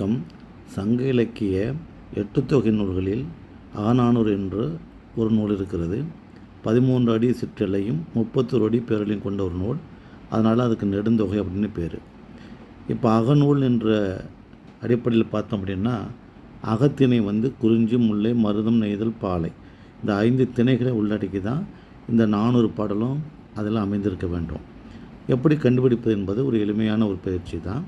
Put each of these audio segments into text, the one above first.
வணக்கம். சங்க இலக்கிய எட்டுத்தொகை நூல்களில் அகநானூறு என்று ஒரு நூல் இருக்கிறது. 13 அடி சிற்றலையும் 31 அடி பேரலையும் கொண்ட ஒரு நூல். அதனால் அதுக்கு நெடுந்தொகை அப்படின்னு பேர். இப்போ அகநூல் என்ற அடிப்படையில் பார்த்தோம் அப்படின்னா, அகத்திணை குறிஞ்சி, முல்லை, மருதம், நெய்தல், பாலை, இந்த 5 திணைகளை உள்ளடக்கி தான் இந்த 400 பாடலும் அதில் அமைந்திருக்க வேண்டும். எப்படி கண்டுபிடிப்பது என்பது ஒரு எளிமையான ஒரு பயிற்சி தான்.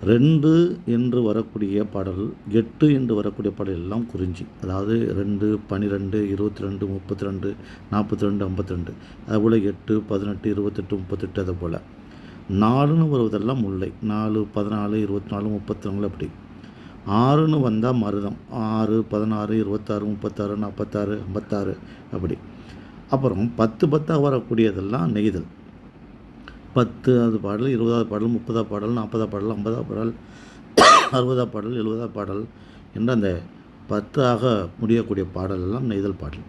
2 என்று வரக்கூடிய பாடல், 8 என்று வரக்கூடிய பாடல் எல்லாம் குறிஞ்சி. அதாவது 2, 12, 22, 32, 42, 52, அதுபோல் 8, 18, 28, 38, அதுபோல் 4ன்னு வருவதெல்லாம் முல்லை, 4, 14, 24, 34 அப்படி. 6ன்னு வந்தால் மருதம், 6, 16, 26, 36, 46, 56 அப்படி. அப்புறம் 10 10ஆக வரக்கூடியதெல்லாம் நெய்தல். 10வது பாடல், 20வது பாடல், 30வது பாடல், 40வது பாடல், 50வது பாடல், 60வது பாடல், 70வது பாடல் என்ற அந்த 10ஆக முடியக்கூடிய பாடல் எல்லாம் நெய்தல் பாடல்.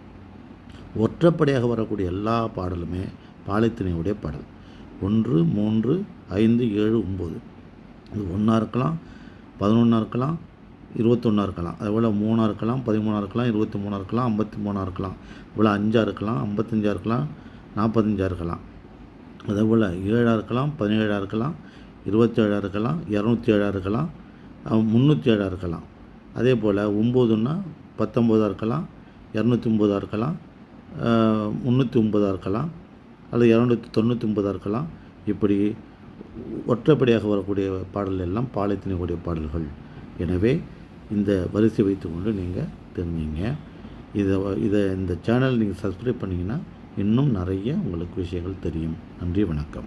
ஒற்றைப்படையாக வரக்கூடிய எல்லா பாடலுமே பாலைத்திணையுடைய பாடல். 1, 3, 5, 7, 9. இது 1ஆக இருக்கலாம், 11ஆக இருக்கலாம், 21ஆக இருக்கலாம், அதுபோல் 3ஆக இருக்கலாம், 13ஆக இருக்கலாம், 23ஆக இருக்கலாம், 53ஆக இருக்கலாம், அதுபோல் 5ஆக இருக்கலாம், 55ஆக இருக்கலாம், 45ஆக இருக்கலாம், அதேபோல் 7ஆக இருக்கலாம், 17ஆக இருக்கலாம், 27ஆக இருக்கலாம், 207ஆக இருக்கலாம், 307ஆக இருக்கலாம். அதே போல் 9ன்னா 19ஆக இருக்கலாம், 209ஆக இருக்கலாம், 309ஆக இருக்கலாம், அல்லது 299ஆக இருக்கலாம். இப்படி ஒற்றைப்படையாக வரக்கூடிய பாடல் எல்லாம் பாலைத்திணையுடைய பாடல்கள். எனவே இந்த வரிசை வைத்துக்கொண்டு நீங்கள் தெரிஞ்சிங்க. இந்த சேனல் நீங்கள் சப்ஸ்கிரைப் பண்ணிங்கன்னா இன்னும் நிறைய உங்களுக்கு விஷயங்கள் தெரியும். நன்றி, வணக்கம்.